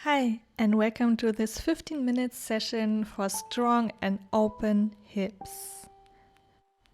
Hi, and welcome to this 15-minute session for strong and open hips.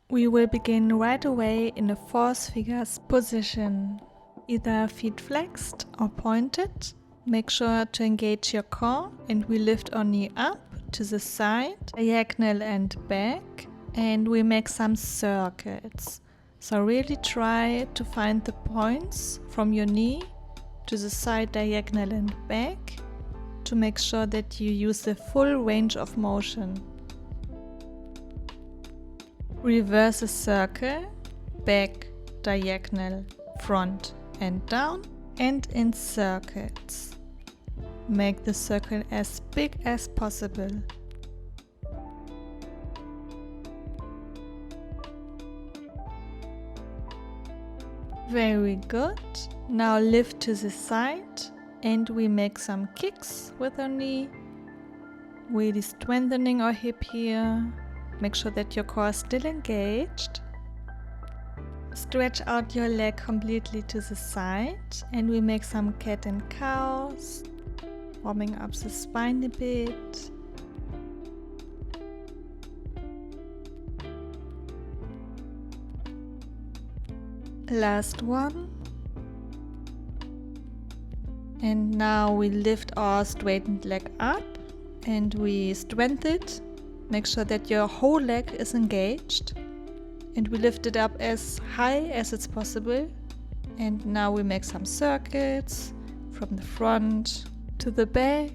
We will begin right away in a fourth figures position, either feet flexed or pointed. Make sure to engage your core, and we lift our knee up to the side, diagonal and back, and we make some circles. So really try to find the points from your knee to the side, diagonal and back, to make sure that you use the full range of motion. Reverse a circle, back, diagonal, front and down, and in circles. Make the circle as big as possible. Very good. Now lift to the side and we make some kicks with our knee, really strengthening our hip here. Make sure that your core is still engaged. Stretch out your leg completely to the side and we make some cat and cows, warming up the spine a bit. Last one. And now we lift our straightened leg up and we strengthen it. Make sure that your whole leg is engaged. And we lift it up as high as it's possible. And now we make some circles from the front to the back.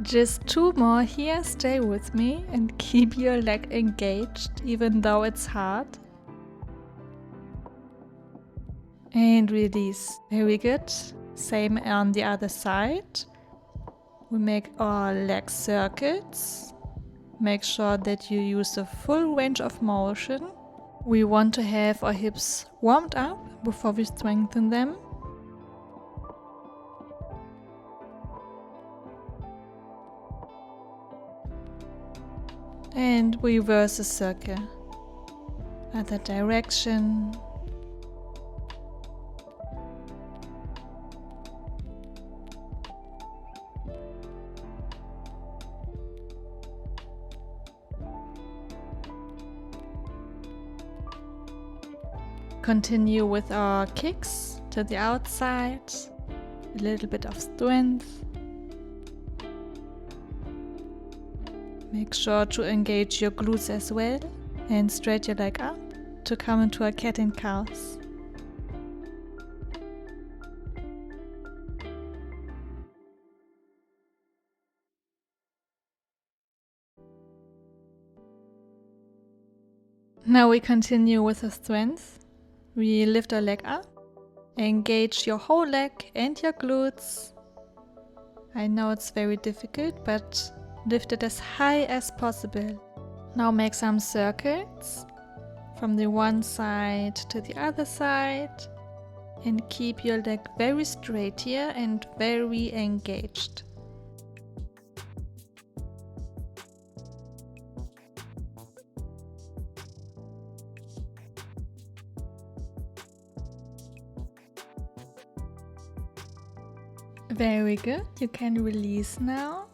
Just two more here, stay with me and keep your leg engaged even though it's hard. And release, very good. Same on the other side. We make our leg circles. Make sure that you use the full range of motion. We want to have our hips warmed up before we strengthen them. And reverse a circle, other direction. Continue with our kicks to the outside, a little bit of strength. Make sure to engage your glutes as well and straight your leg up to come into a cat and cows. Now we continue with the strength. We lift our leg up, engage your whole leg and your glutes. I know it's very difficult, but lift it as high as possible. Now make some circles from the one side to the other side and keep your leg very straight here and very engaged. Very good, you can release now.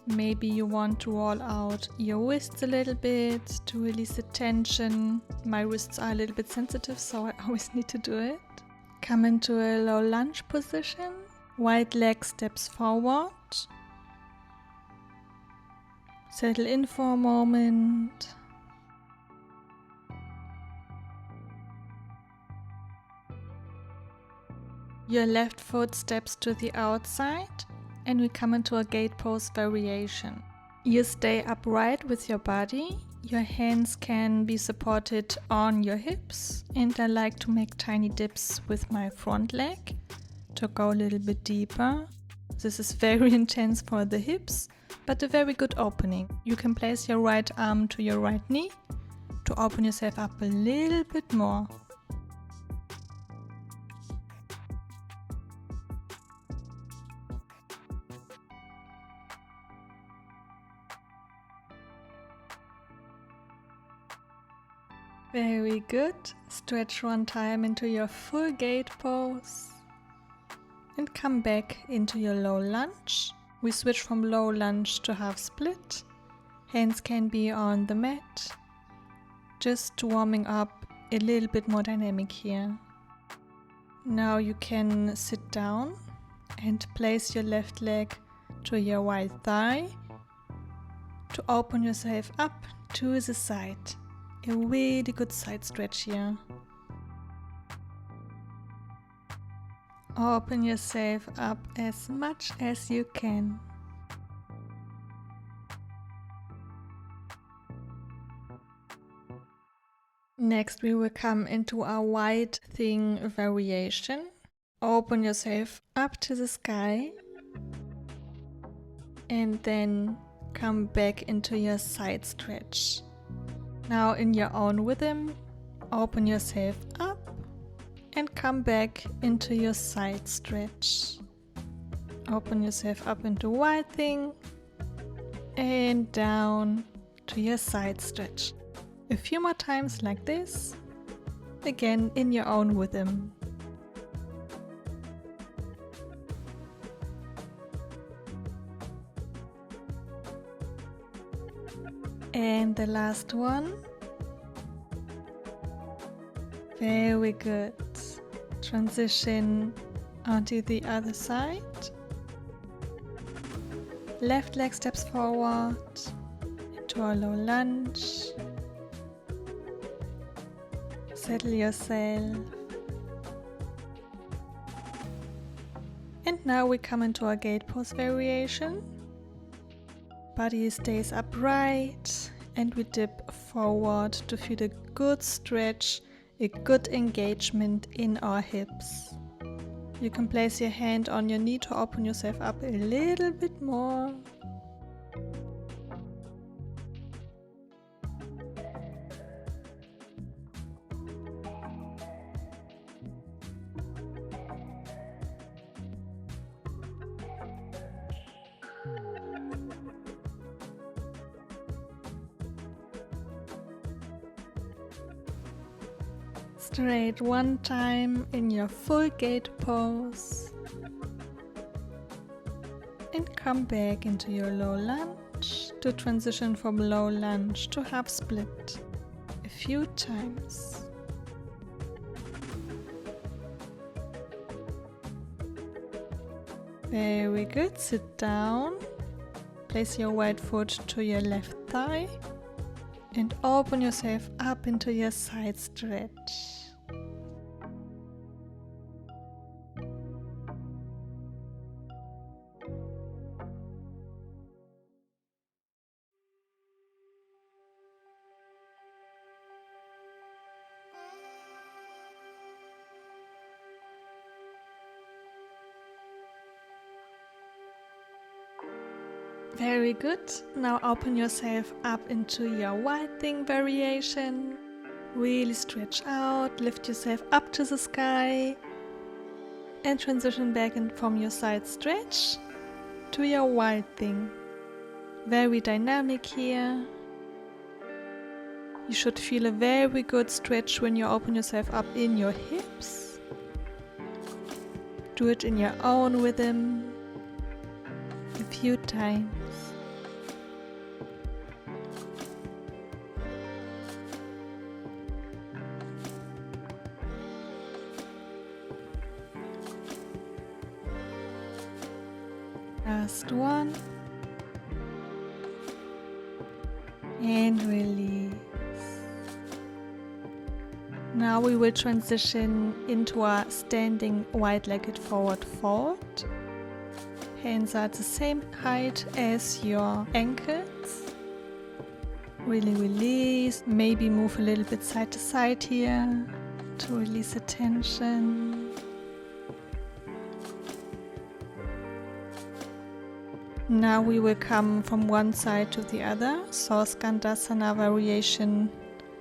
Maybe you want to roll out your wrists a little bit to release the tension. My wrists are a little bit sensitive, so I always need to do it. Come into a low lunge position. Right leg steps forward. Settle in for a moment. Your left foot steps to the outside. And we come into a gate pose variation. You stay upright with your body. Your hands can be supported on your hips. And I like to make tiny dips with my front leg to go a little bit deeper. This is very intense for the hips, but a very good opening. You can place your right arm to your right knee to open yourself up a little bit more. Very good. Stretch one time into your full gate pose and come back into your low lunge. We switch from low lunge to half split. Hands can be on the mat. Just warming up, a little bit more dynamic here. Now you can sit down and place your left leg to your right thigh to open yourself up to the side. A really good side stretch here. Open yourself up as much as you can. Next we will come into our wide thing variation. Open yourself up to the sky and then come back into your side stretch. Now in your own rhythm, open yourself up and come back into your side stretch. Open yourself up into wide thing and down to your side stretch. A few more times like this, again in your own rhythm. And the last one. Very good. Transition onto the other side. Left leg steps forward into a low lunge. Settle yourself. And now we come into our gate pose variation. Body stays upright and we dip forward to feel a good stretch, a good engagement in our hips. You can place your hand on your knee to open yourself up a little bit more. Straight one time in your full gate pose and come back into your low lunge to transition from low lunge to half split a few times. Very good. Sit down, place your right foot to your left thigh and open yourself up into your side stretch. Very good. Now open yourself up into your wide thing variation. Really stretch out, lift yourself up to the sky and transition back in from your side stretch to your wide thing. Very dynamic here. You should feel a very good stretch when you open yourself up in your hips. Do it in your own rhythm a few times. Last one. And release. Now we will transition into a standing wide-legged forward fold. Hands are at the same height as your ankles. Really release. Maybe move a little bit side to side here to release the tension. Now we will come from one side to the other, so Skandasana variation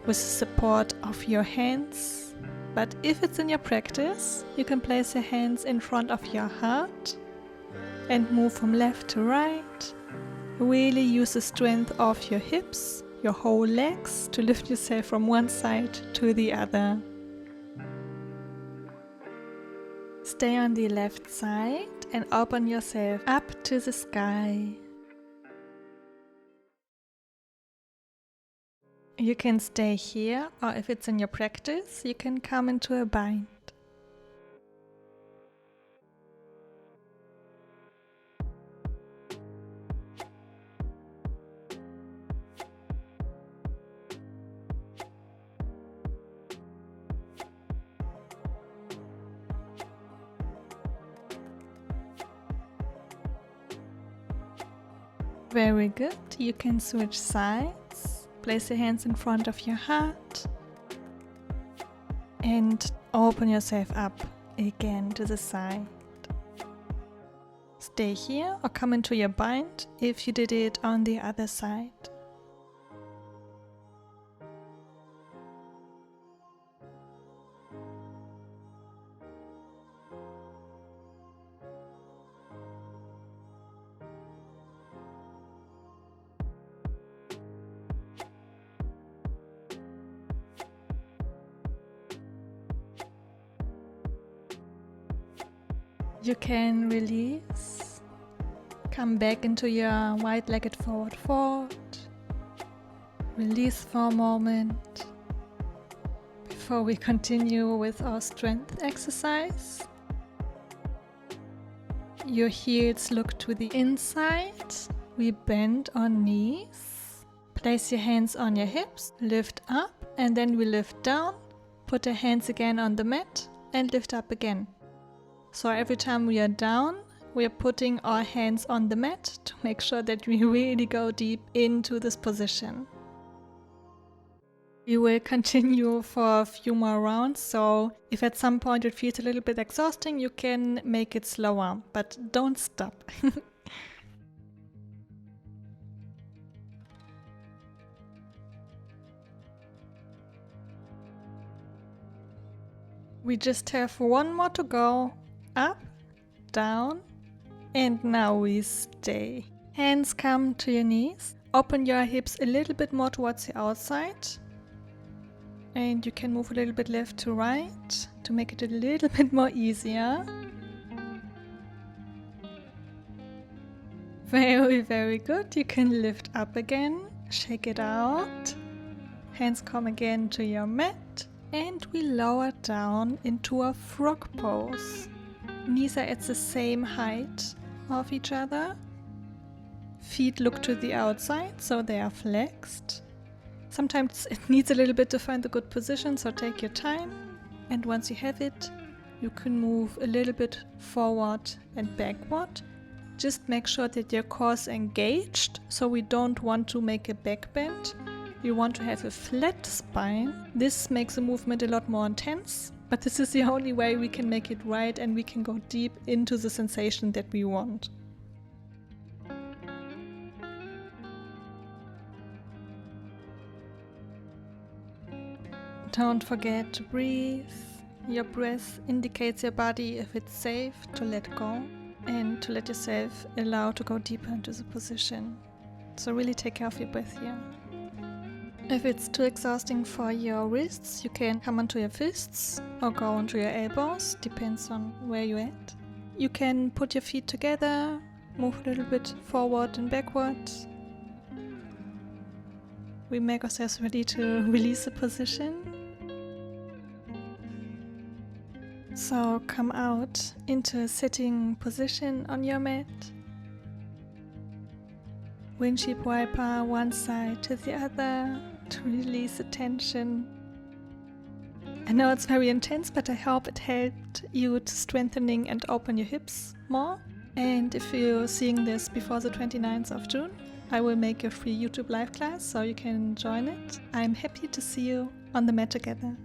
with the support of your hands. But if it's in your practice, you can place your hands in front of your heart and move from left to right. Really use the strength of your hips your whole legs to lift yourself from one side to the other. Stay on the left side and open yourself up to the sky. You can stay here, or if it's in your practice, you can come into a bind. Very good. You can switch sides. Place your hands in front of your heart and open yourself up again to the side. Stay here or come into your bind if you did it on the other side. You can release, come back into your wide-legged forward fold, release for a moment before we continue with our strength exercise. Your heels look to the inside, we bend our knees, place your hands on your hips, lift up and then we lift down, put our hands again on the mat and lift up again. So every time we are down, we are putting our hands on the mat to make sure that we really go deep into this position. We will continue for a few more rounds, so if at some point it feels a little bit exhausting, you can make it slower, but don't stop. We just have one more to go. Up, down, and now we stay. Hands come to your knees. Open your hips a little bit more towards the outside. And you can move a little bit left to right to make it a little bit more easier. Very, very good. You can lift up again, shake it out. Hands come again to your mat. And we lower down into a frog pose. Knees are at the same height of each other. Feet look to the outside, so they are flexed. Sometimes it needs a little bit to find the good position, so take your time. And once you have it, you can move a little bit forward and backward. Just make sure that your core is engaged, so we don't want to make a back bend. We want to have a flat spine. This makes the movement a lot more intense. But this is the only way we can make it right and we can go deep into the sensation that we want. Don't forget to breathe. Your breath indicates your body if it's safe to let go and to let yourself allow to go deeper into the position. So really take care of your breath here. If it's too exhausting for your wrists, you can come onto your fists or go onto your elbows, depends on where you're at. You can put your feet together, move a little bit forward and backwards. We make ourselves ready to release the position. So come out into a sitting position on your mat. Windshield wiper one side to the other to release the tension. I know it's very intense, but I hope it helped you to strengthening and open your hips more. And if you're seeing this before the 29th of June, I will make a free YouTube live class so you can join it. I'm happy to see you on the mat together.